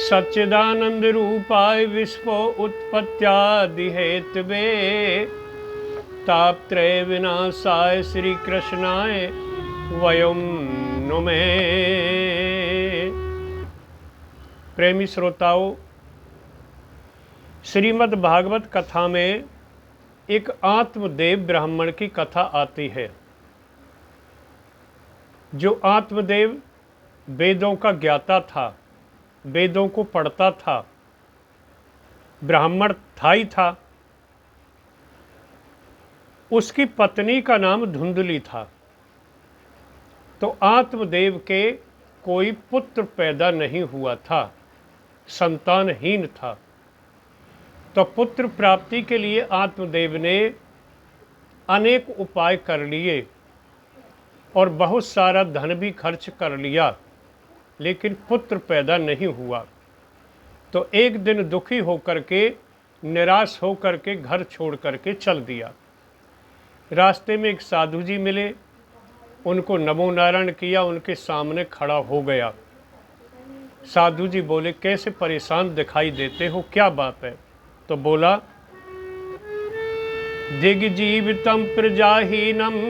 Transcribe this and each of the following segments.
सच्चिदानंद रूपाय विश्व उत्पत्त्यादि हेतवे तापत्रय विनाशाय श्री कृष्णाय वयम नुमे। प्रेमी श्रोताओं, श्रीमद् भागवत कथा में एक आत्मदेव ब्राह्मण की कथा आती है। जो आत्मदेव वेदों का ज्ञाता था, वेदों को पढ़ता था, ब्राह्मण था ही था। उसकी पत्नी का नाम धुंधली था। तो आत्मदेव के कोई पुत्र पैदा नहीं हुआ था, संतानहीन था। तो पुत्र प्राप्ति के लिए आत्मदेव ने अनेक उपाय कर लिए और बहुत सारा धन भी खर्च कर लिया, लेकिन पुत्र पैदा नहीं हुआ। तो एक दिन दुखी होकर के, निराश होकर के घर छोड़ करके चल दिया। रास्ते में एक साधु जी मिले, उनको नमो नारायण किया, उनके सामने खड़ा हो गया। साधु जी बोले, कैसे परेशान दिखाई देते हो, क्या बात है? तो बोला, दिग्जीवितम प्रजाहीनम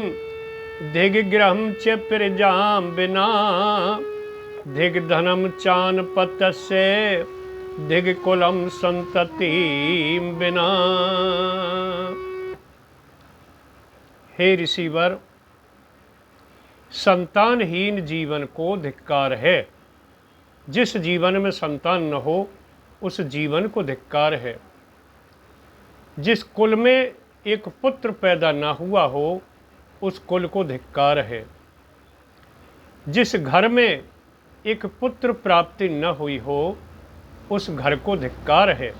दिग्ग्रहम च प्रजाम बिना दिग्धनम चानपतस्य दिग्कुलम संततिम बिना। हे ऋषिवर, संतानहीन जीवन को धिक्कार है। जिस जीवन में संतान न हो, उस जीवन को धिक्कार है। जिस कुल में एक पुत्र पैदा न हुआ हो, उस कुल को धिक्कार है। जिस घर में एक पुत्र प्राप्ति न हुई हो, उस घर को धिक्कार है।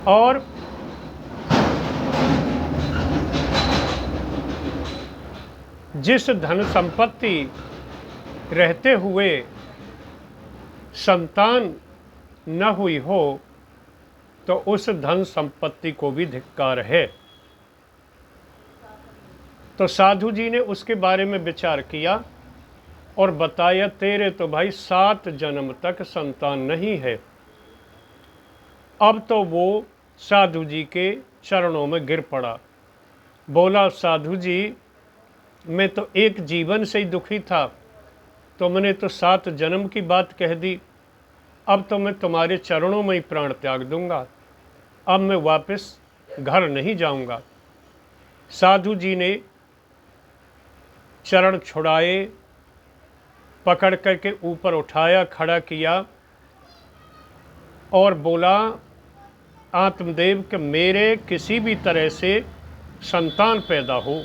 और जिस धन संपत्ति रहते हुए संतान न हुई हो, तो उस धन संपत्ति को भी धिक्कार है। तो साधु जी ने उसके बारे में विचार किया और बताया, तेरे तो भाई 7 जन्म तक संतान नहीं है। अब तो वो साधु जी के चरणों में गिर पड़ा। बोला, साधु जी, मैं तो एक जीवन से ही दुखी था, तो मैंने तो 7 जन्म की बात कह दी। अब तो मैं तुम्हारे चरणों में ही प्राण त्याग दूंगा। अब मैं वापस घर नहीं जाऊंगा। साधु जी ने चरण छुड़ाए, पकड़ करके ऊपर उठाया, खड़ा किया और बोला, आत्मदेव के मेरे किसी भी तरह से संतान पैदा हो,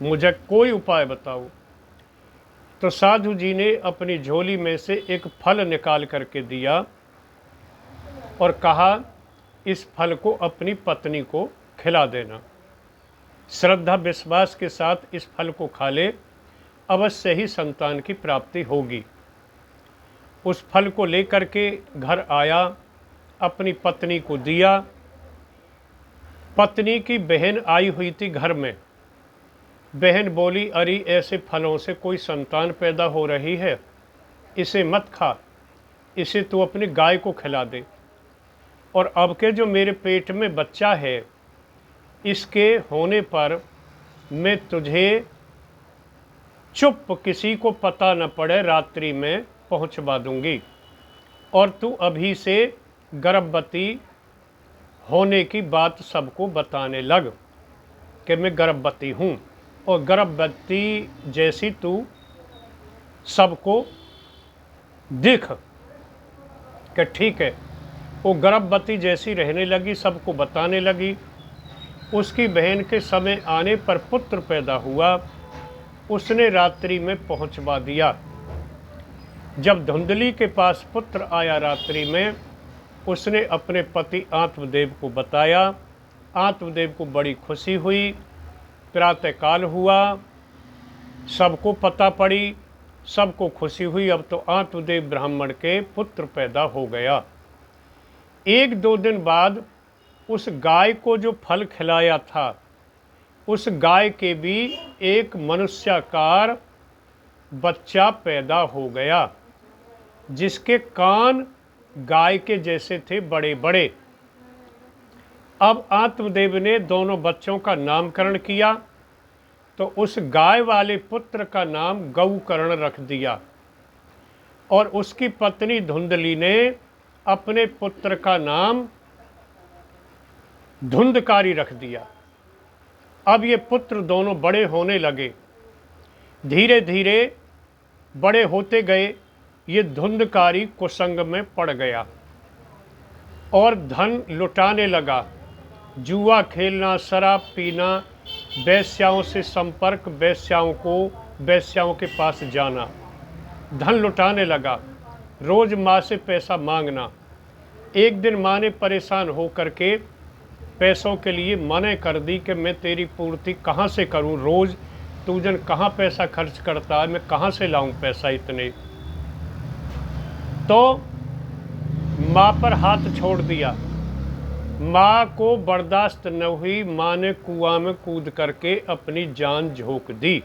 मुझे कोई उपाय बताओ। तो साधु जी ने अपनी झोली में से एक फल निकाल करके दिया और कहा, इस फल को अपनी पत्नी को खिला देना। श्रद्धा विश्वास के साथ इस फल को खा ले, अवश्य ही संतान की प्राप्ति होगी। उस फल को लेकर के घर आया, अपनी पत्नी को दिया। पत्नी की बहन आई हुई थी घर में। बहन बोली, अरे ऐसे फलों से कोई संतान पैदा हो रही है, इसे मत खा, इसे तू अपनी गाय को खिला दे। और अब के जो मेरे पेट में बच्चा है, इसके होने पर मैं तुझे चुप, किसी को पता न पड़े, रात्रि में पहुंचवा दूंगी और तू अभी से गर्भवती होने की बात सबको बताने लग कि मैं गर्भवती हूँ। और गर्भवती जैसी तू सबको दिख कि ठीक है। वो गर्भवती जैसी रहने लगी, सबको बताने लगी। उसकी बहन के समय आने पर पुत्र पैदा हुआ, उसने रात्रि में पहुंचवा दिया। जब धुंधली के पास पुत्र आया रात्रि में, उसने अपने पति आत्मदेव को बताया। आत्मदेव को बड़ी खुशी हुई। प्रातःकाल हुआ, सबको पता पड़ी, सबको खुशी हुई। अब तो आत्मदेव ब्राह्मण के पुत्र पैदा हो गया। 1-2 दिन बाद उस गाय को जो फल खिलाया था, उस गाय के भी एक मनुष्याकार बच्चा पैदा हो गया। जिसके कान गाय के जैसे थे, बड़े बड़े। अब आत्मदेव ने दोनों बच्चों का नामकरण किया तो उस गाय वाले पुत्र का नाम गौकर्ण रख दिया और उसकी पत्नी धुंधली ने अपने पुत्र का नाम धुंधकारी रख दिया। अब ये पुत्र दोनों बड़े होने लगे। धीरे धीरे बड़े होते गए। ये धुंधकारी कुसंग में पड़ गया और धन लुटाने लगा। जुआ खेलना, शराब पीना, वेश्याओं से संपर्क, वेश्याओं के पास जाना, धन लुटाने लगा। रोज माँ से पैसा मांगना। एक दिन माँ ने परेशान हो करके पैसों के लिए मना कर दी कि मैं तेरी पूर्ति कहाँ से करूँ, रोज तू जन कहाँ पैसा खर्च करता है, मैं कहाँ से लाऊं पैसा इतने। तो माँ पर हाथ छोड़ दिया। माँ को बर्दाश्त न हुई। माँ ने कुआं में कूद करके अपनी जान झोंक दी।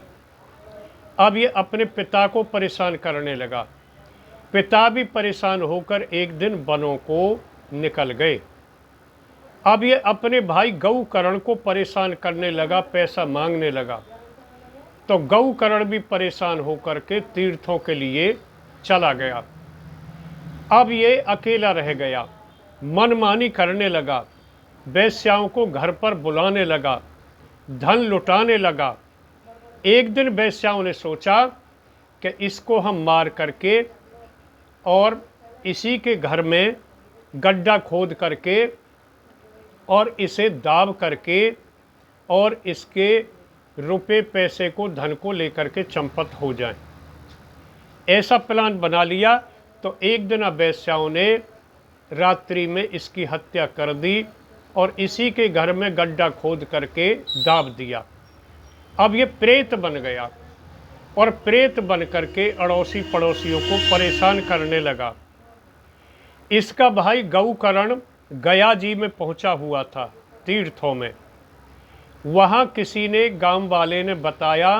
अब ये अपने पिता को परेशान करने लगा। पिता भी परेशान होकर एक दिन वनों को निकल गए। अब ये अपने भाई गौकर्ण को परेशान करने लगा, पैसा मांगने लगा। तो गौकर्ण भी परेशान होकर के तीर्थों के लिए चला गया। अब ये अकेला रह गया, मनमानी करने लगा, वेश्याओं को घर पर बुलाने लगा, धन लुटाने लगा। एक दिन वेश्याओं ने सोचा कि इसको हम मार करके और इसी के घर में गड्ढा खोद करके और इसे दाब करके और इसके रुपए पैसे को, धन को लेकर के चंपत हो जाएं। ऐसा प्लान बना लिया। तो एक दिन वेश्याओं ने रात्रि में इसकी हत्या कर दी और इसी के घर में गड्ढा खोद करके दाब दिया। अब ये प्रेत बन गया और प्रेत बन करके अड़ोसी पड़ोसियों को परेशान करने लगा। इसका भाई गौकर्ण गया जी में पहुंचा हुआ था, तीर्थों में। वहाँ किसी ने, गांव वाले ने बताया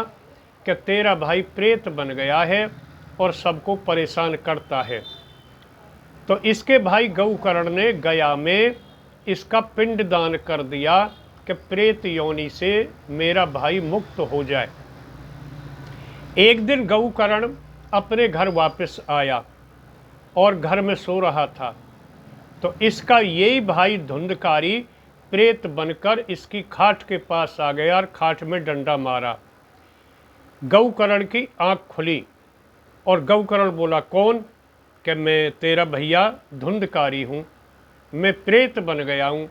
कि तेरा भाई प्रेत बन गया है और सबको परेशान करता है। तो इसके भाई गौकर्ण ने गया में इसका पिंडदान कर दिया कि प्रेत योनि से मेरा भाई मुक्त हो जाए। एक दिन गौकर्ण अपने घर वापस आया और घर में सो रहा था। तो इसका यही भाई धुंधकारी प्रेत बनकर इसकी खाट के पास आ गया और खाट में डंडा मारा। गौकर्ण की आंख खुली और गौकर्ण बोला, कौन? कि मैं तेरा भैया धुंधकारी हूँ, मैं प्रेत बन गया हूँ,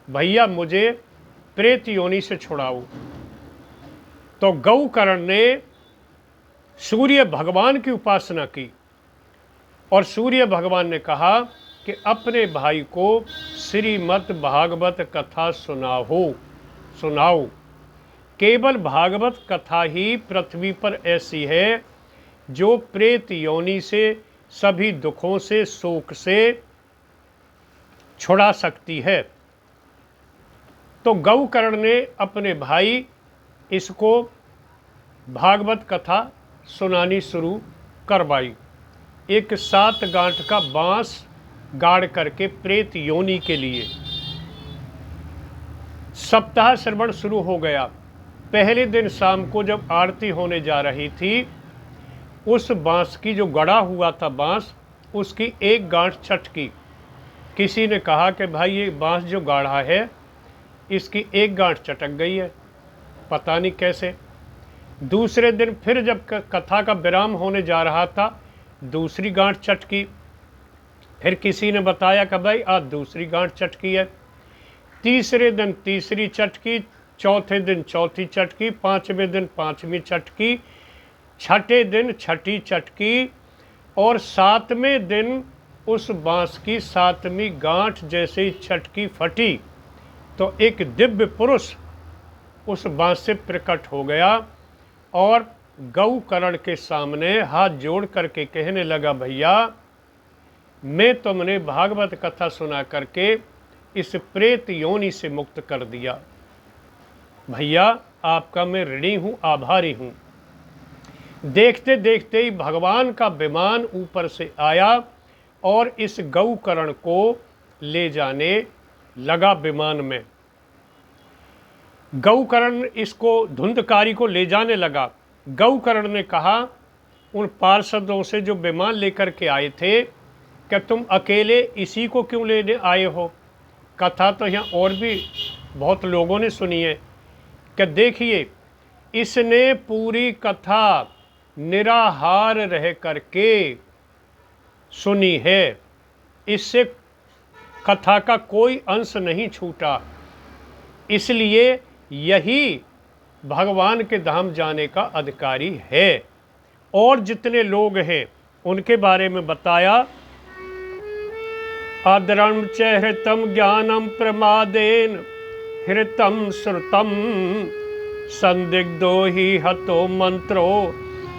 भैया मुझे प्रेत योनि से छुड़ाओ। तो गौकर्ण ने सूर्य भगवान की उपासना की और सूर्य भगवान ने कहा कि अपने भाई को श्रीमद् भागवत कथा सुनाओ। केवल भागवत कथा ही पृथ्वी पर ऐसी है जो प्रेत योनि से, सभी दुखों से, शोक से छुड़ा सकती है। तो गौकर्ण ने अपने भाई इसको भागवत कथा सुनानी शुरू करवाई। एक 7 गांठ का बांस गाड़ करके प्रेत योनि के लिए। सप्ताह श्रवण शुरू हो गया। पहले दिन शाम को जब आरती होने जा रही थी, उस बांस की, जो गड़ा हुआ था बांस, उसकी एक गांठ चटकी। किसी ने कहा कि भाई ये बांस जो गाढ़ा है इसकी एक गांठ चटक गई है, पता नहीं कैसे। दूसरे दिन फिर जब कथा का विराम होने जा रहा था, दूसरी गांठ चटकी। फिर किसी ने बताया कि भाई आज दूसरी गांठ चटकी है। तीसरे दिन तीसरी चटकी, चौथे दिन चौथी चटकी, पांचवें दिन पांचवी चटकी, छठे दिन छठी चटकी और 7वें दिन उस बांस की 7वीं गांठ जैसे ही चटकी फटी तो एक दिव्य पुरुष उस बांस से प्रकट हो गया और गौकर्ण के सामने हाथ जोड़ करके कहने लगा, भैया मैं तुमने भागवत कथा सुना करके इस प्रेत योनि से मुक्त कर दिया। भैया आपका मैं ऋणी हूँ, आभारी हूँ। देखते देखते ही भगवान का विमान ऊपर से आया और इस गौकर्ण को ले जाने लगा विमान में। गौकर्ण इसको धुंधकारी को ले जाने लगा। गौकर्ण ने कहा उन पार्षदों से जो विमान लेकर के आए थे, क्या तुम अकेले इसी को क्यों लेने आए हो? कथा तो यहाँ और भी बहुत लोगों ने सुनी है कि देखिए इसने पूरी कथा निराहार रह करके सुनी है, इससे कथा का कोई अंश नहीं छूटा, इसलिए यही भगवान के धाम जाने का अधिकारी है। और जितने लोग हैं उनके बारे में बताया, अद्रम च हृतम ज्ञानम प्रमादेन हृतम श्रुतम संदिग्धो ही हतो मंत्रो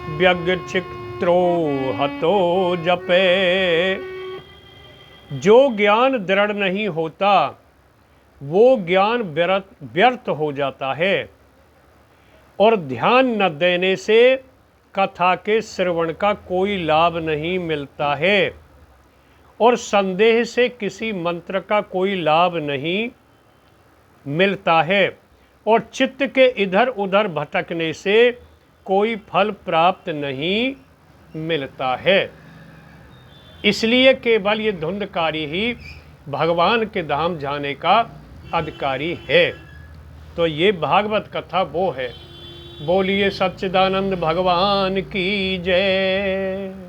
व्यग्चित्रो हतो जपे। जो ज्ञान दृढ़ नहीं होता वो ज्ञान व्यर्थ हो जाता है, और ध्यान न देने से कथा के श्रवण का कोई लाभ नहीं मिलता है, और संदेह से किसी मंत्र का कोई लाभ नहीं मिलता है, और चित्त के इधर उधर भटकने से कोई फल प्राप्त नहीं मिलता है। इसलिए केवल ये धुंधकारी ही भगवान के धाम जाने का अधिकारी है। तो ये भागवत कथा वो है। बोलिए सच्चिदानंद भगवान की जय।